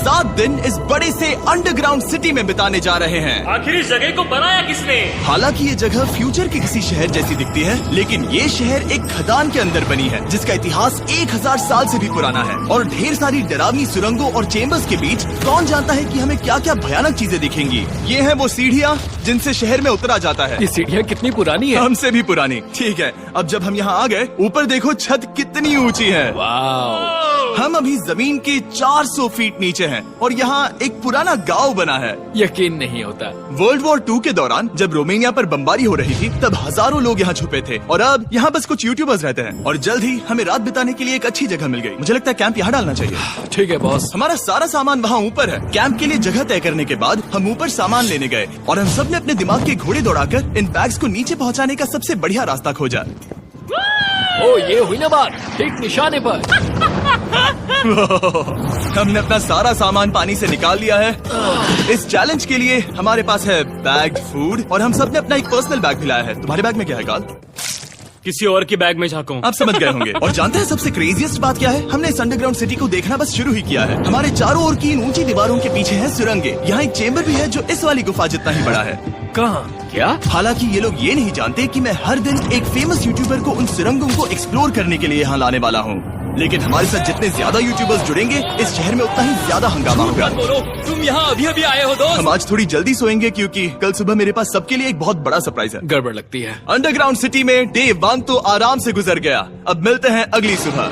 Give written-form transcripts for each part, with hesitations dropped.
7 दिन इस बड़े से अंडरग्राउंड सिटी में बिताने जा रहे हैं। आखिर इस जगह को बनाया किसने? हालांकि ये जगह फ्यूचर के किसी शहर जैसी दिखती है, लेकिन ये शहर एक खदान के अंदर बनी है जिसका इतिहास 1000 साल से भी पुराना है। और ढेर सारी डरावनी सुरंगों और चेम्बर्स के बीच कौन जानता है कि हमें क्या क्या भयानक चीजें दिखेंगी। ये है वो सीढ़ियाँ जिनसे शहर में उतरा जाता है। ये सीढ़ियाँ कितनी पुरानी है? हमसे भी पुरानी। ठीक है, अब जब हम यहाँ आ गए, ऊपर देखो छत कितनी ऊंची है। वाव! हम अभी जमीन के 400 फीट नीचे हैं और यहाँ एक पुराना गांव बना है। यकीन नहीं होता। वर्ल्ड वॉर 2 के दौरान जब रोमानिया पर बमबारी हो रही थी, तब हजारों लोग यहाँ छुपे थे और अब यहाँ बस कुछ यूट्यूबर्स रहते हैं। और जल्द ही हमें रात बिताने के लिए एक अच्छी जगह मिल गई। मुझे लगता है कैंप यहाँ डालना चाहिए। ठीक है बॉस। हमारा सारा सामान वहाँ ऊपर है। कैंप के लिए जगह तय करने के बाद हम ऊपर सामान लेने गए और हम सब ने अपने दिमाग के घोड़े दौड़ाकर इन बैग्स को नीचे पहुँचाने का सबसे बढ़िया रास्ता खोजा। ओ, ये हुई ना बात, ठीक निशाने पर। हमने अपना सारा सामान पानी से निकाल लिया है। इस चैलेंज के लिए हमारे पास है बैग्ड फूड और हम सब ने अपना एक पर्सनल बैग भी लाया है। तुम्हारे बैग में क्या है काल? किसी और की बैग में झाँकूं। आप समझ गए होंगे। और जानते हैं सबसे क्रेजीएस्ट बात क्या है? हमने इस अंडरग्राउंड सिटी को देखना बस शुरू ही किया है। हमारे चारों ओर की इन ऊंची दीवारों के पीछे है सुरंगे। यहाँ एक चेम्बर भी है जो इस वाली गुफा जितना ही बड़ा है। कहाँ? क्या? हालांकि ये लोग ये नहीं जानते कि मैं हर दिन एक फेमस यूट्यूबर को उन सुरंगों को एक्सप्लोर करने के लिए यहाँ लाने वाला हूँ। लेकिन हमारे साथ जितने ज्यादा यूट्यूबर्स जुड़ेंगे, इस शहर में उतना ही ज्यादा हंगामा होगा। बोलो, तुम यहाँ अभी अभी आए हो दोस्त? हम आज थोड़ी जल्दी सोएंगे क्योंकि कल सुबह मेरे पास सबके लिए एक बहुत बड़ा सरप्राइज है। गड़बड़ लगती है। अंडरग्राउंड सिटी में डे 1 तो आराम से गुजर गया। अब मिलते हैं अगली सुबह।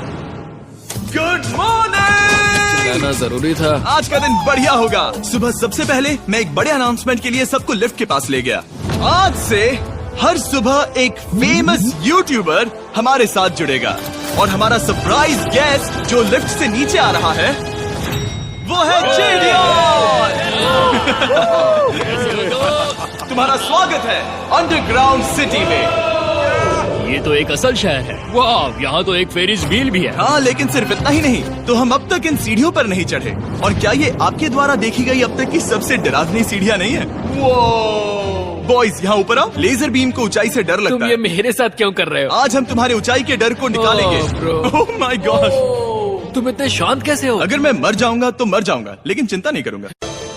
Good morning! जाना जरूरी था। आज का दिन बढ़िया होगा। सुबह सबसे पहले मैं एक बड़े अनाउंसमेंट के लिए सबको लिफ्ट के पास ले गया। आज से हर सुबह एक फेमस यूट्यूबर हमारे साथ जुड़ेगा और हमारा सरप्राइज गेस्ट जो लिफ्ट से नीचे आ रहा है वो है जेडियन। तुम्हारा स्वागत है अंडरग्राउंड सिटी में। ये तो एक असल शहर है। वाह, यहाँ तो एक फेरिस व्हील भी है। हाँ, लेकिन सिर्फ इतना ही नहीं, तो हम अब तक इन सीढ़ियों पर नहीं चढ़े। और क्या ये आपके द्वारा देखी गई अब तक की सबसे डरावनी सीढ़ियाँ नहीं है? बॉयज, यहाँ ऊपर आओ। लेजर बीम को ऊंचाई से डर लगता है। तुम ये मेरे साथ क्यों कर रहे हो? आज हम तुम्हारे ऊंचाई के डर को निकालेंगे। Oh my God! तुम इतने शांत कैसे हो? अगर मैं मर जाऊंगा तो मर जाऊंगा, लेकिन चिंता नहीं करूंगा।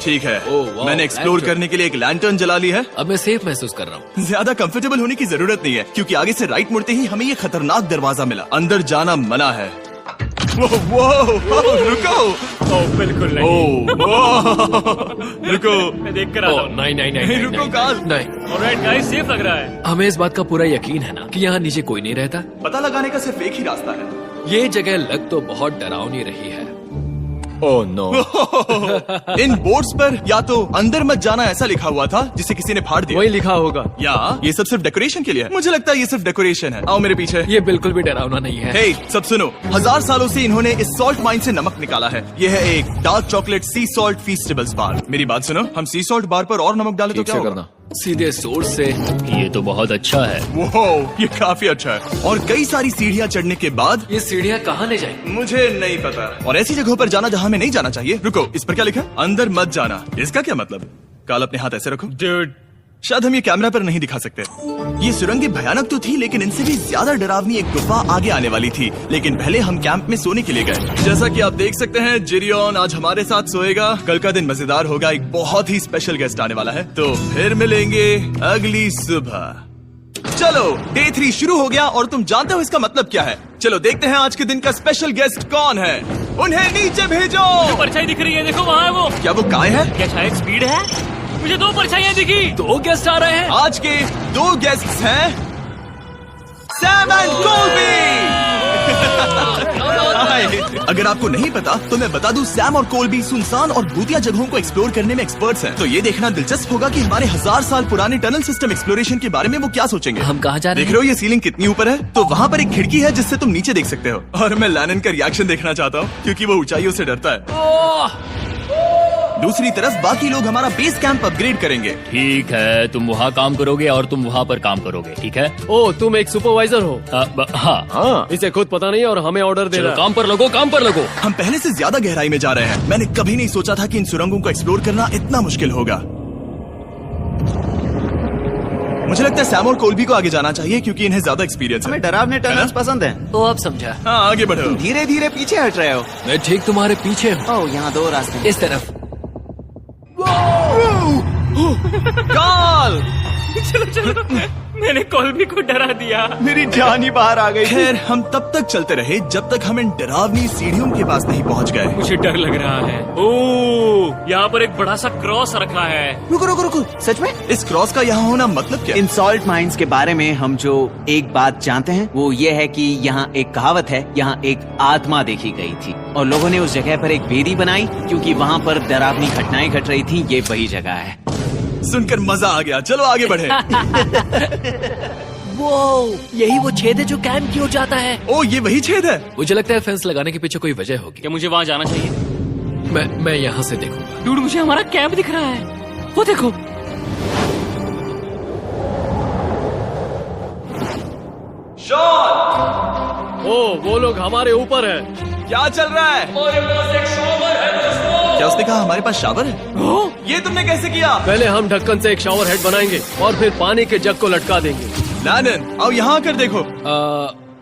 ठीक है, मैंने एक्सप्लोर करने के लिए एक लैंटर्न जला ली है। अब मैं सेफ महसूस कर रहा हूँ। ज्यादा कंफर्टेबल होने की जरूरत नहीं है क्योंकि आगे से राइट मुड़ते ही हमें ये खतरनाक दरवाजा मिला। अंदर जाना मना है। रुको। बिल्कुल नहीं। रुको, मैं देख कर आता हूँ। नहीं, रुको काल। नहीं। ऑलराइट गाइस, सेफ लग रहा है। हमें इस बात का पूरा यकीन है ना कि यहाँ नीचे कोई नहीं रहता। पता लगाने का सिर्फ एक ही रास्ता है। ये जगह लग तो बहुत डरावनी रही है। Oh no. इन बोर्ड्स पर या तो अंदर मत जाना ऐसा लिखा हुआ था जिसे किसी ने फाड़ दिया। वही लिखा होगा। या ये सब सिर्फ डेकोरेशन के लिए है। मुझे लगता है ये सिर्फ डेकोरेशन है। आओ मेरे पीछे। ये बिल्कुल भी डरावना नहीं है। हे, सब सुनो। 1000 सालों से इन्होंने इस सॉल्ट माइन से नमक निकाला है। ये है एक dark chocolate sea salt Feastables bar. मेरी बात सुनो, हम सी सॉल्ट बार पर और नमक डाले तो क्या होगा? सीधे सोर्स से। ये तो बहुत अच्छा है। वो ये काफी अच्छा है। और कई सारी सीढ़ियाँ चढ़ने के बाद ये सीढ़ियाँ कहाँ ले जाएंगी? मुझे नहीं पता। और ऐसी जगहों पर जाना जहाँ हमें नहीं जाना चाहिए। रुको, इस पर क्या लिखा है? अंदर मत जाना। इसका क्या मतलब? काल, अपने हाथ ऐसे रखो। Dude, शायद हम ये कैमरा पर नहीं दिखा सकते। ये सुरंगें भयानक तो थी, लेकिन इनसे भी ज्यादा डरावनी एक गुफा आगे आने वाली थी। लेकिन पहले हम कैंप में सोने के लिए गए। जैसा कि आप देख सकते हैं, जेरियन आज हमारे साथ सोएगा। कल का दिन मजेदार होगा। एक बहुत ही स्पेशल गेस्ट आने वाला है। तो फिर मिलेंगे अगली सुबह। चलो, डे 3 शुरू हो गया और तुम जानते हो इसका मतलब क्या है? चलो देखते हैं आज के दिन का स्पेशल गेस्ट कौन है। उन्हें नीचे भेजो। परछाई दिख रही है, देखो वहाँ है वो। क्या वो काय है? क्या शायद स्पीड है? मुझे 2 परछाइयाँ दिखी। 2 गेस्ट आ रहे हैं। आज के 2 गेस्ट्स हैं सैम एंड कोल्बी। अगर आपको नहीं पता तो मैं बता दूं, सैम और कोल्बी सुनसान और भूतिया जगहों को एक्सप्लोर करने में एक्सपर्ट्स हैं। तो ये देखना दिलचस्प होगा कि हमारे 1000 साल पुराने टनल सिस्टम एक्सप्लोरेशन के बारे में वो क्या सोचेंगे। हम कहाँ जा रहे हैं? देख रहे हो ये सीलिंग कितनी ऊपर है? तो वहाँ पर एक खिड़की है जिससे तुम नीचे देख सकते हो। और मैं लैनन का रिएक्शन देखना चाहता हूँ क्योंकि वो ऊंचाइयों से डरता है। दूसरी तरफ बाकी लोग हमारा बेस कैंप अपग्रेड करेंगे। ठीक है, तुम वहाँ काम करोगे और तुम वहाँ पर काम करोगे, ठीक है? ओ, तुम एक सुपरवाइजर हो? हाँ। इसे खुद पता नहीं और हमें ऑर्डर दे चलो रहा है। काम पर लगो, काम पर लगो। हम पहले से ज्यादा गहराई में जा रहे हैं। मैंने कभी नहीं सोचा था कि इन सुरंगों को एक्सप्लोर करना इतना मुश्किल होगा। मुझे लगता है सैम और कोल्बी को आगे जाना चाहिए क्योंकि इन्हें ज्यादा एक्सपीरियंस है। हमें डरावने टनल्स पसंद हैं। तो अब समझा। हाँ आगे बढ़ो। धीरे धीरे पीछे हट रहे हो। मैं ठीक तुम्हारे पीछे हूँ। ओह, यहाँ 2 रास्ते हैं। इस तरफ। काल! मैंने कोल्बी को डरा दिया। मेरी जान ही बाहर आ गई। खैर हम तब तक चलते रहे जब तक हम इन डरावनी सीढ़ियों के पास नहीं पहुंच गए। मुझे डर लग रहा है। ओह, यहाँ पर एक बड़ा सा क्रॉस रखा है। रुको रुको रुको, सच में? इस क्रॉस का यहाँ होना मतलब क्या? इन सॉल्ट माइंस के बारे में हम जो एक बात जानते हैं वो ये है कि यहाँ एक कहावत है, यहाँ एक आत्मा देखी गई थी और लोगों ने उस जगह पर एक वेदी बनाई क्योंकि वहाँ पर डरावनी घटनाएं घट रही थी। ये वही जगह है। सुनकर मजा आ गया, चलो आगे बढ़े। वो यही वो छेद है जो कैंप की ओर जाता है। ओ ये वही छेद है। मुझे लगता है फेंस लगाने के पीछे कोई वजह होगी। क्या मुझे वहाँ जाना चाहिए? मैं यहाँ से देखूंगा। डूड, मुझे हमारा कैंप दिख रहा है। वो देखो। शॉन! ओ वो लोग हमारे ऊपर है। क्या चल रहा है? क्या उसने कहा हमारे पास शावर है? ये तुमने कैसे किया? पहले हम ढक्कन से एक शावर हेड बनाएंगे और फिर पानी के जग को लटका देंगे। लैनन आओ यहाँ आकर देखो।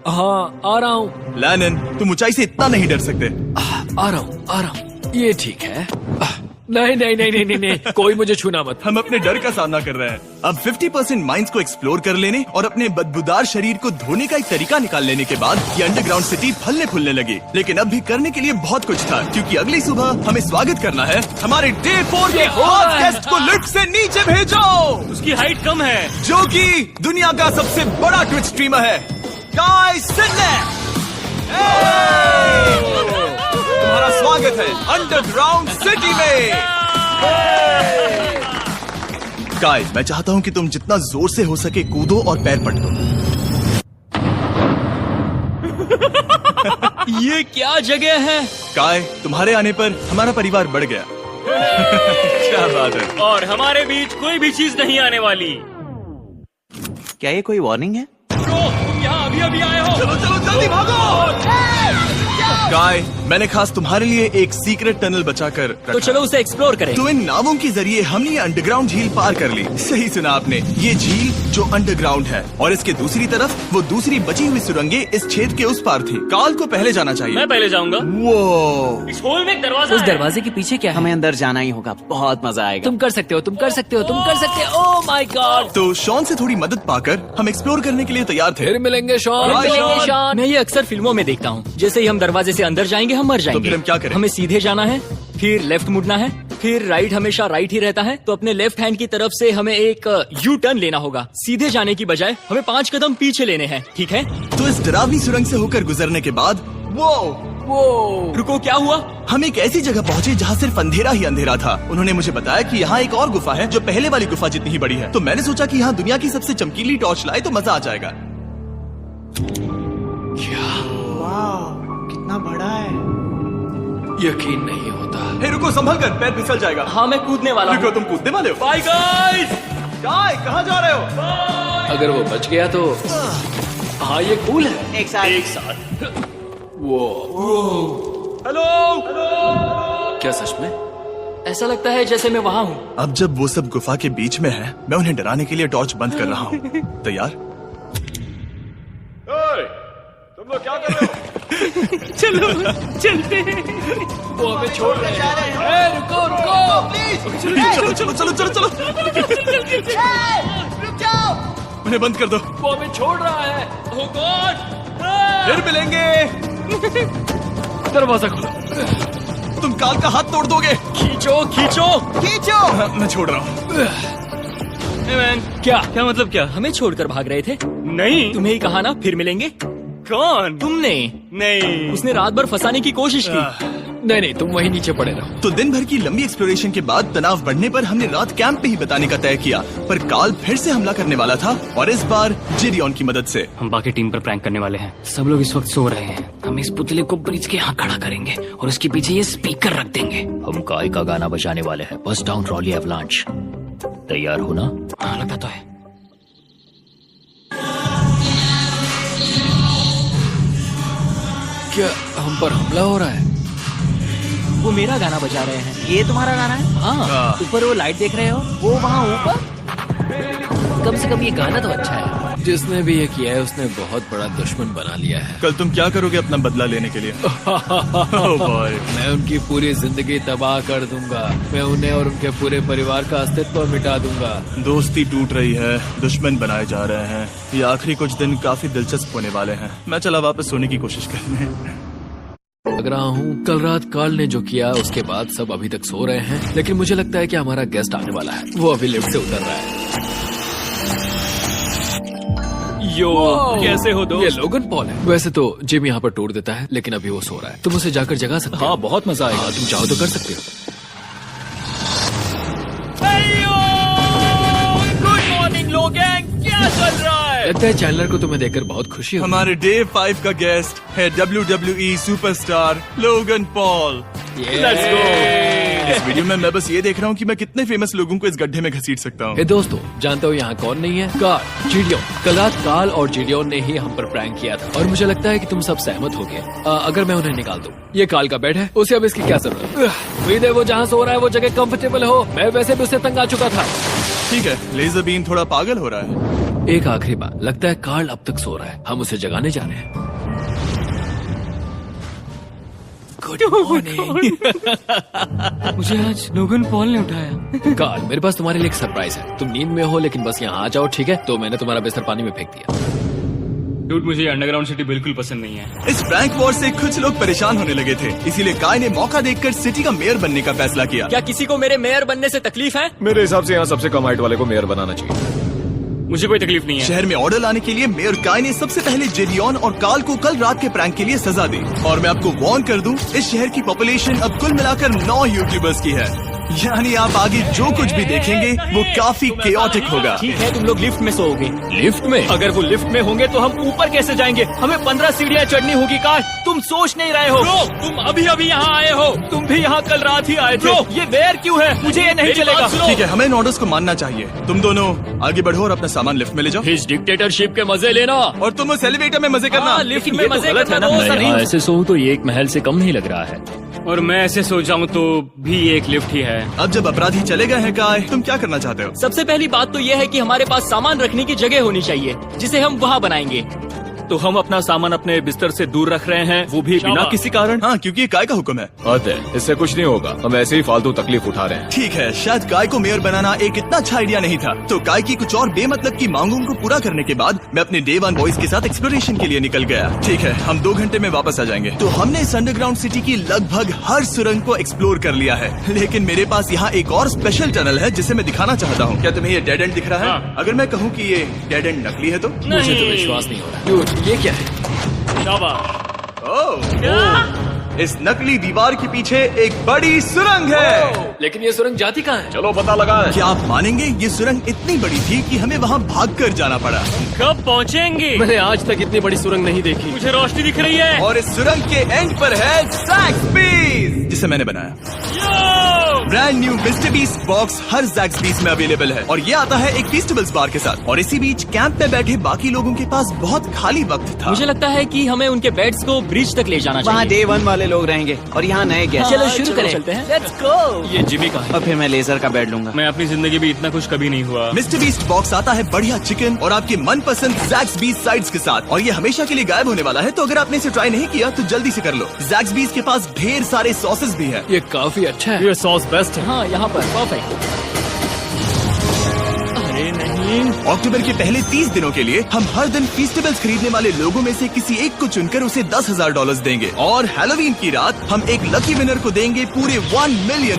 हाँ आ रहा हूँ। लैनन तुम ऊंचाई से इतना नहीं डर सकते। आ रहा हूँ। ये ठीक है। नहीं नहीं नहीं नहीं नहीं नहीं, कोई मुझे छूना मत। हम अपने डर का सामना कर रहे हैं। अब 50% माइंस को एक्सप्लोर कर लेने और अपने बदबूदार शरीर को धोने का एक तरीका निकाल लेने के बाद ये अंडरग्राउंड सिटी फलने फूलने लगी। लेकिन अब भी करने के लिए बहुत कुछ था क्योंकि अगली सुबह हमें स्वागत करना है हमारे डे 4 के फर्स्ट गेस्ट को लिफ्ट से नीचे भेजो, उसकी हाइट कम है। जो कि दुनिया का सबसे बड़ा ट्विच स्ट्रीमर है, गाय सिडनेक। तुम्हारा स्वागत है अंडरग्राउंड सिटी में। गाय, मैं चाहता हूँ कि तुम जितना जोर से हो सके कूदो और पैर पटको। ये क्या जगह है? गाय, तुम्हारे आने पर हमारा परिवार बढ़ गया। क्या बात है। और हमारे बीच कोई भी चीज नहीं आने वाली। क्या ये कोई वार्निंग है? तुम यहाँ अभी अभी आए हो। चलो चलो जल्दी भागो। गाय, मैंने खास तुम्हारे लिए एक सीक्रेट टनल बचाकर रखा। तो चलो उसे एक्सप्लोर करें। तो इन नावों के जरिए हमने ये अंडरग्राउंड झील पार कर ली। सही सुना आपने, ये झील जो अंडरग्राउंड है और इसके दूसरी तरफ वो दूसरी बची हुई सुरंगें इस छेद के उस पार थी। काल को पहले जाना चाहिए। मैं पहले जाऊंगा। वो इस होल में एक दरवाजा उस है। दरवाजे के पीछे क्या है? हमें अंदर जाना ही होगा, बहुत मजा आएगा। तुम कर सकते हो, तुम कर सकते हो, तुम कर सकते हो। Oh my God. तो शॉन से थोड़ी मदद पाकर हम एक्सप्लोर करने के लिए तैयार थे। फिर मिलेंगे शॉन। Bye, Shawn. मैं ये अक्सर फिल्मों में देखता हूँ। जैसे ही हम दरवाजे से अंदर जाएंगे हम मर जाएंगे। फिर हम क्या करें? हमें सीधे जाना है, फिर लेफ्ट मुड़ना है, फिर राइट हमेशा राइट ही रहता है। तो अपने लेफ्ट हैंड की तरफ से हमें एक यू टर्न लेना होगा। सीधे जाने की बजाय हमें 5 कदम पीछे लेने हैं, ठीक है? तो इस डरावनी सुरंग से होकर गुजरने के बाद वो रुको, क्या हुआ? हम एक ऐसी जगह पहुंचे जहाँ सिर्फ अंधेरा ही अंधेरा था। उन्होंने मुझे बताया कि यहाँ एक और गुफा है जो पहले वाली गुफा जितनी ही बड़ी है। तो मैंने सोचा कि यहाँ दुनिया की सबसे चमकीली टॉर्च लाए तो मजा आ जाएगा। कितना बड़ा है। यकीन नहीं होता। हे रुको, संभल कर, पैर फिसल जाएगा। हाँ, मैं कूदने वाला रुको, हूँ। तुम कूदने वाले हो? Bye guys. गाय, कहाँ जा रहे हो? अगर वो बच गया तो हाँ ये कूल है। एक साथ हेलो। क्या सच में? ऐसा लगता है जैसे मैं वहाँ हूँ। अब जब वो सब गुफा के बीच में है, मैं उन्हें डराने के लिए टॉर्च बंद कर रहा हूँ। तैयार? तुम लोग क्या कर रहे हो? चलो चलते हैं। वो हमें छोड़ रहे हैं। रुको रुको। चलो चलो चलो चलो चलो। उन्हें बंद कर दो। वो हमें छोड़ रहा है। Oh God! फिर मिलेंगे। दरवाजा खोलो। तुम काल का हाथ तोड़ दोगे। खींचो खींचो खींचो। मैं छोड़ रहा हूँ। Hey man, क्या मतलब क्या? हमें छोड़कर भाग रहे थे। नहीं। तुम्हें ही कहा ना फिर मिलेंगे। कौन? तुमने। नहीं। उसने रात भर फंसाने की कोशिश की। नहीं नहीं, तुम वहीं नीचे पड़े रहो। तो दिन भर की लंबी एक्सप्लोरेशन के बाद तनाव बढ़ने पर हमने रात कैंप पे ही बिताने का तय किया। पर काल फिर से हमला करने वाला था और इस बार जिरियन की मदद से। हम बाकी टीम पर प्रैंक करने वाले हैं। सब लोग इस वक्त सो रहे हैं। हम इस पुतले को ब्रिज के यहाँ खड़ा करेंगे और उसके पीछे ये स्पीकर रख देंगे। हम काय का गाना बजाने वाले हैं, बस डाउन रॉली एवलांच। तैयार हो ना? हाँ, लगता तो है। क्या हम पर हमला हो रहा है? वो मेरा गाना बजा रहे हैं। ये तुम्हारा गाना है? हाँ, ऊपर वो लाइट देख रहे हो? वो वहाँ ऊपर कम से कम ये गाना तो अच्छा है। जिसने भी ये किया है उसने बहुत बड़ा दुश्मन बना लिया है। कल तुम क्या करोगे अपना बदला लेने के लिए? Oh boy. मैं उनकी पूरी जिंदगी तबाह कर दूंगा। मैं उन्हें और उनके पूरे परिवार का अस्तित्व मिटा दूंगा। दोस्ती टूट रही है, दुश्मन बनाए जा रहे हैं। ये आखिरी कुछ दिन काफी दिलचस्प होने वाले हैं। मैं चला वापस सोने की कोशिश करने। लग रहा हूँ कल रात कार्ल ने जो किया उसके बाद सब अभी तक सो रहे हैं, लेकिन मुझे लगता है कि हमारा गेस्ट आने वाला है। वो अभी लिफ्ट से उतर रहा है। यो, कैसे हो दोस्त? ये लोगन पॉल है। वैसे तो जिम यहाँ पर टूट देता है, लेकिन अभी वो सो रहा है। तुम उसे जाकर जगा सकते हो? हाँ, बहुत मजा आएगा। तुम चाहो तो कर सकते हो। गुड मॉर्निंग लोगैंग, क्या चल रहा है? लगता है चैनलर को तुम्हें देखकर बहुत खुशी होगी। हमारे डे 5 का गेस्ट है WWE superstar Logan Paul. Let's go। इस वीडियो में मैं बस ये देख रहा हूँ कि मैं कितने फेमस लोगों को इस गड्ढे में घसीट सकता हूँ। हे दोस्तों, जानते हो यहाँ कौन नहीं है? कार्ल, जीडियोन। कल रात कार्ल और जीडियोन ने ही हम पर प्रैंक किया था और मुझे लगता है कि तुम सब सहमत हो गए। अगर मैं उन्हें निकाल दूं। ये कार्ल का बेड है, उसे अब इसकी क्या जरूरत है? उम्मीद है वो जहाँ सो रहा है वो जगह कंफर्टेबल हो। मैं वैसे भी उससे तंग आ चुका था। ठीक है, लेजर बीम थोड़ा पागल हो रहा है। एक आखिरी बार, लगता है कार्ल अब तक सो रहा है। हम उसे जगाने जा रहे हैं। Good morning. मुझे आज लोगन पॉल ने उठाया। कार्ल, मेरे पास तुम्हारे लिए एक सरप्राइज है। तुम नींद में हो लेकिन बस यहाँ आ जाओ, ठीक है? तो मैंने तुम्हारा बिस्तर पानी में फेंक दिया। डूड, मुझे अंडरग्राउंड सिटी बिल्कुल पसंद नहीं है। इस प्रैंक वॉर से कुछ लोग परेशान होने लगे थे, इसीलिए काय ने मौका देखकर सिटी का मेयर बनने का फैसला किया। क्या किसी को मेरे मेयर बनने से तकलीफ है? मेरे हिसाब से यहाँ सबसे कम हाइट वाले को मेयर बनाना चाहिए। मुझे कोई तकलीफ नहीं है। शहर में ऑर्डर लाने के लिए मेयर काय ने सबसे पहले जेडियन और कार्ल को कल रात के प्रैंक के लिए सजा दी। और मैं आपको वार्न कर दूं, इस शहर की पॉपुलेशन अब कुल मिलाकर 9 यूट्यूबर्स की है। यानी आप आगे जो कुछ भी देखेंगे वो काफी केओटिक होगा। ठीक है, तुम लोग लिफ्ट में सोओगे। लिफ्ट में? अगर वो लिफ्ट में होंगे तो हम ऊपर कैसे जाएंगे? हमें 15 सीढ़ियाँ चढ़नी होगी। काश तुम सोच नहीं रहे हो। तुम अभी अभी यहाँ आए हो। तुम भी यहाँ कल रात ही आए थे। ये वेयर क्यों है? मुझे ये नहीं चलेगा। ठीक है, हमें इन ऑर्डर्स को मानना चाहिए। तुम दोनों आगे बढ़ो और अपना सामान लिफ्ट में ले जाओ। इस डिक्टेटरशिप के मजे लेना और तुम उस एलिवेटर में मजे करना। लिफ्ट में मजे करना दोस्त। मैं ऐसे सोऊं तो ये एक महल से कम नहीं लग रहा है, और मैं ऐसे सो जाऊं तो भी ये एक लिफ्ट ही है। अब जब अपराधी चले गए हैं काय, तुम क्या करना चाहते हो? सबसे पहली बात तो यह है कि हमारे पास सामान रखने की जगह होनी चाहिए, जिसे हम वहाँ बनाएंगे। तो हम अपना सामान अपने बिस्तर से दूर रख रहे हैं, वो भी बिना किसी कारण। हाँ, क्योंकि ये काय का हुक्म है। अतः इससे कुछ नहीं होगा, हम ऐसे ही फालतू तकलीफ उठा रहे हैं। ठीक है, शायद काय को मेयर बनाना एक इतना अच्छा आइडिया नहीं था। तो काय की कुछ और बेमतलब की मांगों को पूरा करने के बाद मैं अपने डे 1 बॉयज के साथ एक्सप्लोरेशन के लिए निकल गया। ठीक है, हम 2 घंटे में वापस आ जाएंगे। तो हमने इस अंडरग्राउंड सिटी की लगभग हर सुरंग को एक्सप्लोर कर लिया है, लेकिन मेरे पास यहाँ एक और स्पेशल टनल है जिसे मैं दिखाना चाहता हूँ। क्या तुम्हें ये डेड एंड दिख रहा है? हाँ। अगर मैं कहूँ कि ये डेड एंड नकली है तो? मुझे तो विश्वास नहीं हो रहा। Dude, ये क्या है? इस नकली दीवार के पीछे एक बड़ी सुरंग है। लेकिन ये सुरंग जाती कहाँ है? चलो पता लगाएं। क्या आप मानेंगे, ये सुरंग इतनी बड़ी थी कि हमें वहाँ भागकर जाना पड़ा। कब पहुँचेंगे? मैंने आज तक इतनी बड़ी सुरंग नहीं देखी। मुझे रोशनी दिख रही है। और इस सुरंग के एंड पर है ज़ैक्सबीस, जिसे मैंने बनाया। Brand new Mister Beast box हर ज़ैक्सबीस में अवेलेबल है, और ये आता है एक फेस्टिवल्स बार के साथ। और इसी बीच कैंप में बैठे बाकी लोगों के पास बहुत खाली वक्त था। मुझे लगता है कि हमें उनके बेड्स को ब्रिज तक ले जाना वहाँ चाहिए। डे 1 वाले लोग रहेंगे और यहाँ नए गेस्ट। चलो शुरू करें। चलते हैं। Let's go। ये जिमी कहाँ है? और फिर मैं लेजर का बेड लूंगा। मैं अपनी जिंदगी में इतना खुश कभी नहीं हुआ। मिस्टर बीस्ट बॉक्स आता है बढ़िया चिकन और आपके मनपसंद ज़ैक्सबीस साइड्स के साथ, और ये हमेशा के लिए गायब होने वाला है। तो अगर आपने इसे ट्राई नहीं किया तो जल्दी से कर लो। ज़ैक्सबीस के पास ढेर सारे सॉसेस भी है। ये काफी अच्छा है। ये सॉस बेस्ट है। हाँ, यहाँ पर परफेक्ट। अरे नहीं, अक्टूबर के पहले 30 दिनों के लिए हम हर दिन फेस्टिवल्स खरीदने वाले लोगों में से किसी एक को चुनकर उसे $10,000 देंगे, और हैलोवीन की रात हम एक लकी विनर को देंगे पूरे $1 मिलियन।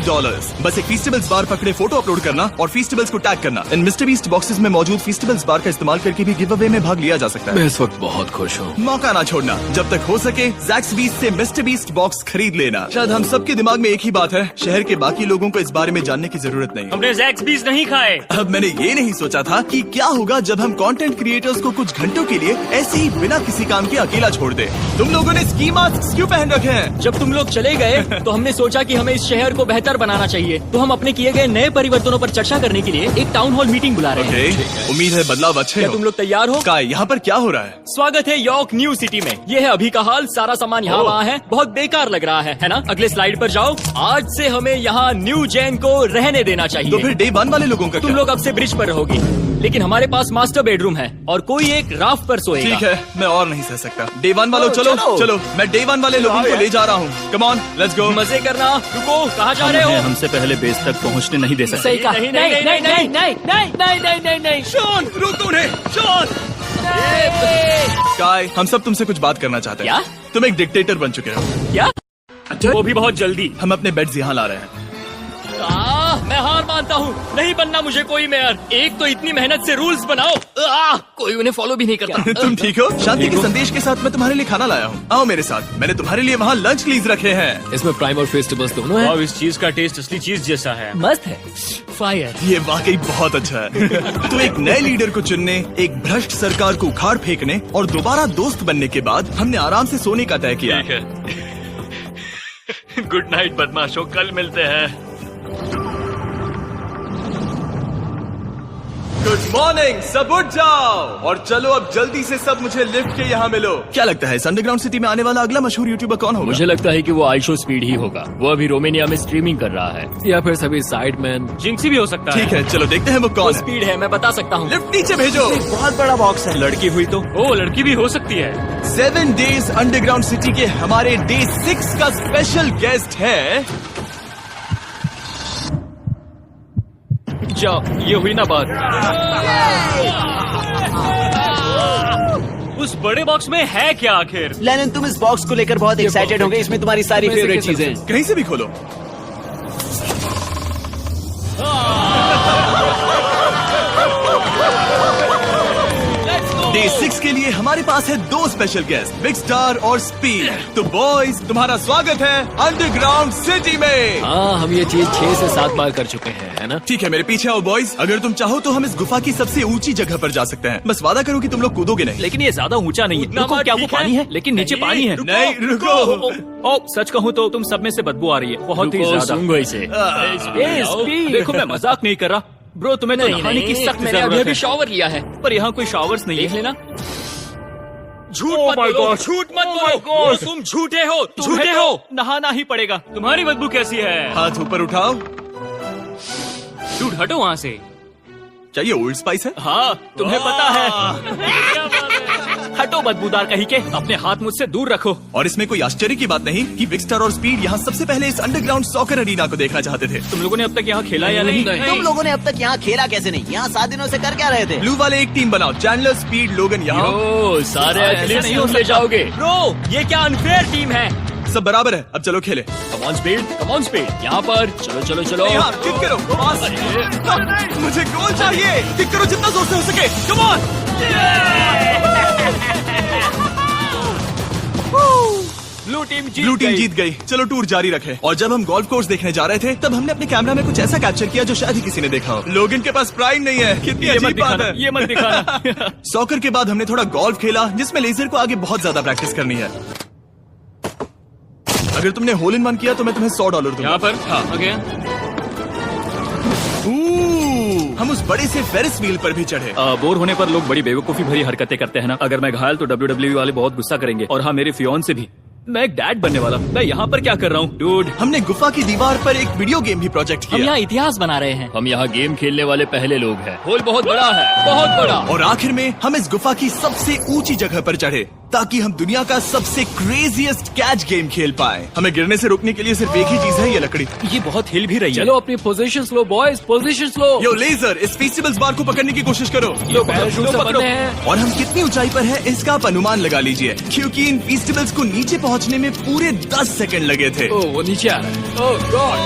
बस एक फेस्टिवल्स बार पकड़े फोटो अपलोड करना और फेस्टिवल्स को टैग करना। इन मिस्टर बीस्ट बॉक्सेस में मौजूद फेस्टिवल्स बार का इस्तेमाल करके भी गिव अवे में भाग लिया जा सकता है। मैं इस वक्त बहुत खुश हूँ। मौका ना छोड़ना, जब तक हो सके ज़ैक्सबीस से मिस्टर बीस्ट बॉक्स खरीद लेना। शायद हम सबके दिमाग में एक ही बात है, शहर के बाकी लोगों को इस बारे में जानने की जरूरत नहीं। हमने ज़ैक्सबीस नहीं खाए। अब मैंने ये नहीं सोचा था कि क्या होगा जब हम कंटेंट क्रिएटर्स को कुछ घंटों के लिए ऐसे ही बिना किसी काम के अकेला छोड़ दे। तुम लोगों ने स्की मास्क क्यों पहन रखे हैं? जब तुम लोग चले गए तो हमने सोचा कि हमें इस शहर को बेहतर बनाना चाहिए। तो हम अपने किए गए नए परिवर्तनों पर चर्चा करने के लिए एक टाउन हॉल मीटिंग बुला रहे हैं। उम्मीद है बदलाव अच्छे क्या हो। तुम लोग तैयार हो? काय, यहाँ पर क्या हो रहा है? स्वागत है यॉर्क न्यू सिटी में। ये है अभी का हाल। सारा सामान यहाँ वहाँ है। बहुत बेकार लग रहा है ना? अगले स्लाइड पर जाओ। आज से हमें यहाँ न्यू जेन को रहने देना चाहिए। तो फिर डे 1 वाले लोगों का तुम क्या? लोग अब से ब्रिज पर रहोगी। लेकिन हमारे पास मास्टर बेडरूम है और कोई एक राफ्ट पर सोएगा। ठीक है, मैं और नहीं सह सकता। डे 1 वालों चलो चलो, मैं डे 1 वाले लोगों को ले जा रहा हूँ। Come on, let's go. मजे करना। रुको, कहाँ जा रहे हो? हमसे पहले बेस तक पहुंचने नहीं दे सकते। सही कहा। नहीं नहीं नहीं नहीं नहीं नहीं नहीं नहीं नहीं नहीं। शॉन, रोक उन्हें, शॉन। स्काई, हम सब तुमसे कुछ बात करना चाहते हैं। क्या? तुम एक डिक्टेटर बन चुके हो। क्या? वो भी बहुत जल्दी। हम अपने बेड्स यहाँ ला रहे हैं। मैं हार मानता हूँ। नहीं बनना मुझे कोई मेयर। एक तो इतनी मेहनत से रूल्स बनाओ, कोई उन्हें फॉलो भी नहीं करता। तुम ठीक हो? शांति के संदेश के साथ मैं तुम्हारे लिए खाना लाया हूँ। आओ मेरे साथ, मैंने तुम्हारे लिए वहाँ लंच क्लीज रखे हैं। इसमें प्राइम और फेस्टिवल्स दोनों हैं। और इस चीज का टेस्ट असली चीज जैसा है। मस्त है। फायर। ये वाकई बहुत अच्छा है। तो एक नए लीडर को चुनने, एक भ्रष्ट सरकार को उखाड़ फेंकने और दोबारा दोस्त बनने के बाद हमने आराम से सोने का तय किया। गुड नाइट बदमाशों, कल मिलते हैं। गुड मॉर्निंग, सब उठ जाओ और चलो अब जल्दी से सब मुझे लिफ्ट के यहाँ मिलो। क्या लगता है इस अंडरग्राउंड सिटी में आने वाला अगला मशहूर यूट्यूबर कौन होगा? मुझे लगता है कि वो आइशो स्पीड ही होगा। वो अभी रोमेनिया में स्ट्रीमिंग कर रहा है, या फिर सभी साइडमैन। जिंक्सी भी हो सकता है। ठीक है, चलो देखते हैं वो कौन है। स्पीड है, मैं बता सकता हूँ। लिफ्ट नीचे भेजो। बहुत बड़ा बॉक्स है। लड़की हुई तो ओ लड़की भी हो सकती है। 7 डेज अंडरग्राउंड सिटी के हमारे डे 6 का स्पेशल गेस्ट है। जाओ, ये हुई ना बात। उस बड़े बॉक्स में है क्या आखिर? लेनिन, तुम इस बॉक्स को लेकर बहुत एक्साइटेड होंगे। इसमें तुम्हारी सारी फेवरेट चीजें हैं। कहीं से भी खोलो। डे 6 के लिए हमारे पास है 2 स्पेशल गेस्ट, बिग स्टार और स्पीड। तो बॉयज, तुम्हारा स्वागत है अंडरग्राउंड सिटी में। हाँ, हम ये चीज 6 से 7 बार कर चुके हैं, है ना? ठीक है, मेरे पीछे आओ बॉयज। अगर तुम चाहो तो हम इस गुफा की सबसे ऊंची जगह पर जा सकते हैं। बस वादा करो कि तुम लोग कूदोगे नहीं। लेकिन ये ज्यादा ऊंचा नहीं है। रुको, क्या वो पानी है? लेकिन नीचे पानी है। नहीं, रुको। ओ, सच कहूँ तो तुम सब में से बदबू आ रही है, बहुत ही ज्यादा। सूंघो इसे। देखो, मैं मजाक नहीं कर रहा ब्रो, तुम्हें तो नहाने की सख्त मैंने अभी जरूरत अभी है। शॉवर लिया है। पर यहाँ कोई शॉवर्स नहीं देख है। लेना। झूठ Oh मत my बोलो, God. झूठ मत Oh बोलो। my God. तुम झूठे हो, तुम्हें झूठे तो हो। नहाना ही पड़ेगा। तुम्हारी बदबू कैसी है? हाथ ऊपर उठाओ। डूड, हटो वहाँ से। चाहिए ओल्ड स्पाइस है? हाँ, तुम्हें पता है। हटो बदबूदार कहीं के, अपने हाथ मुझसे दूर रखो। और इसमें कोई आश्चर्य की बात नहीं कि बिग स्टार और स्पीड यहाँ सबसे पहले इस अंडरग्राउंड सॉकर अरीना को देखना चाहते थे। तुम लोगों ने अब तक यहाँ खेला या नहीं? तुम लोगों ने अब तक यहाँ खेला कैसे नहीं? यहाँ 7 दिनों से कर क्या रहे थे? ब्लू वाले एक टीम बनाओ, चैंडलर, स्पीड, लोगन यहाँ। ओ, सारे ऐसे एथलीट्स नहीं हो तुम ले जाओगे। ब्रो, ये क्या अनफेयर टीम है। सब बराबर है, अब चलो खेले। Come on speed, come on speed. यहाँ पर चलो चलो चलो। यहाँ किक करो, पास। मुझे गोल चाहिए। किक करो जितना जोर से हो सके। Come on. ब्लू टीम जीत गई। चलो टूर जारी रखें। और जब हम गोल्फ कोर्स देखने जा रहे थे तब हमने अपने कैमरा में कुछ ऐसा कैप्चर किया जो शायद ही किसी ने देखा हो। लोगन के पास प्राइम नहीं है। कितनी ये मत अजीब बात दिखाना, है। ये मत दिखाना। सॉकर के बाद हमने थोड़ा गोल्फ खेला जिसमें लेजर को आगे बहुत ज्यादा प्रैक्टिस करनी है। अगर तुमने होल इन वन किया तो मैं तुम्हें $100 दूंगा। यहाँ पर हाँ। ओके। हम उस बड़े से फेरिस व्हील पर भी चढ़े। बोर होने पर लोग बड़ी बेवकूफी भरी हरकतें करते हैं ना। अगर मैं घायल तो WWE वाले बहुत गुस्सा करेंगे, और हाँ, मेरे फियोन से भी। मैं एक डैड बनने वाला। मैं यहाँ पर क्या कर रहा हूँ डूड? हमने गुफा की दीवार पर एक वीडियो गेम भी प्रोजेक्ट हम किया। यहाँ इतिहास बना रहे हैं। हम यहाँ गेम खेलने वाले पहले लोग हैं। होल बहुत बड़ा है, बहुत बड़ा। और आखिर में हम इस गुफा की सबसे ऊंची जगह पर चढ़े ताकि हम दुनिया का सबसे क्रेजीएस्ट कैच गेम खेल पाए। हमें गिरने से रोकने के लिए सिर्फ एक ही चीज है, ये लकड़ी। ये बहुत हिल भी रही है। चलो अपनी पोजीशन लो बॉयज, पोजीशन लो। यो लेजर, इस फेस्टिवल्स बार को पकड़ने की कोशिश करो। लो पैराशूट से बंधे हैं। और हम कितनी ऊंचाई पर हैं इसका आप अनुमान लगा लीजिए, क्योंकि इन फेस्टिवल्स को नीचे पहुंचने में पूरे 10 सेकंड लगे थे। ओ, वो नीचे आ रहा है। ओह गॉड,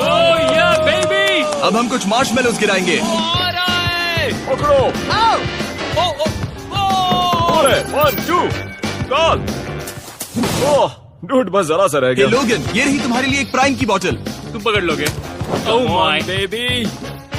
ओह या बेबी। अब हम कुछ मार्शमेलोस गिराएंगे। पकड़ो। One, two, call. Oh, dude, बस जरा सा रह हे गया। लोगन, ये रही तुम्हारे लिए एक प्राइम की बोतल। तुम पकड़ लोगे? Oh my baby.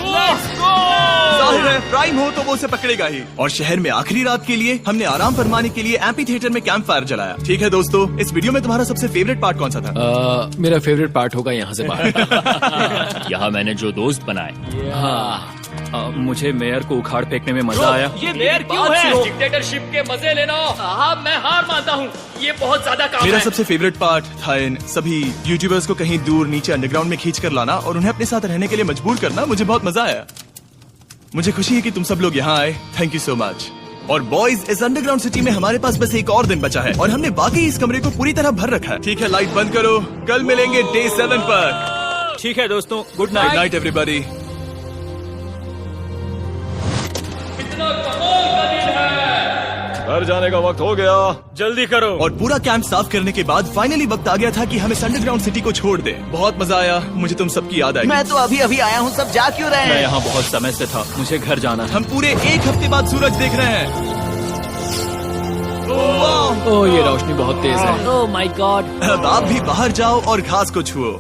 जाहिर है प्राइम हो तो वो उसे पकड़ेगा ही। और शहर में आखिरी रात के लिए हमने आराम फरमाने के लिए एम्पी थिएटर में कैंप फायर जलाया। ठीक है दोस्तों, इस वीडियो में तुम्हारा सबसे फेवरेट पार्ट कौन सा था? मेरा फेवरेट पार्ट होगा यहाँ से बाहर। यहाँ मैंने जो दोस्त बनाए। हाँ, मुझे मेयर को उखाड़ फेंकने में मजा आया। ये मेयर क्यों है? डिक्टेटरशिप के मजे लेना। हाँ, मैं हार मानता हूँ। ये बहुत ज्यादा काम मेरा है। सबसे फेवरेट पार्ट था इन सभी यूट्यूबर्स को कहीं दूर नीचे अंडरग्राउंड में खींच कर लाना और उन्हें अपने साथ रहने के लिए मजबूर करना। मुझे बहुत मजा आया। मुझे खुशी है कि तुम सब लोग यहाँ आए। Thank you so much. और बॉयज, इस अंडरग्राउंड सिटी में हमारे पास बस एक और दिन बचा है और हमने बाकी इस कमरे को पूरी तरह भर रखा है। ठीक है, लाइट बंद करो। कल मिलेंगे डे 7 पर। ठीक है दोस्तों, good good night. Night everybody. घर जाने का वक्त हो गया, जल्दी करो। और पूरा कैंप साफ करने के बाद फाइनली वक्त आ गया था कि हम इस अंडरग्राउंड सिटी को छोड़ दें। बहुत मजा आया, मुझे तुम सबकी याद आई। मैं तो अभी अभी आया हूँ, सब जा क्यों रहे मैं हैं? यहाँ बहुत समय से था, मुझे घर जाना है। हम पूरे एक हफ्ते बाद सूरज देख रहे हैं। ओह, ये रोशनी बहुत तेज है। Oh my God. अब आप भी बाहर जाओ और घास को छुओ।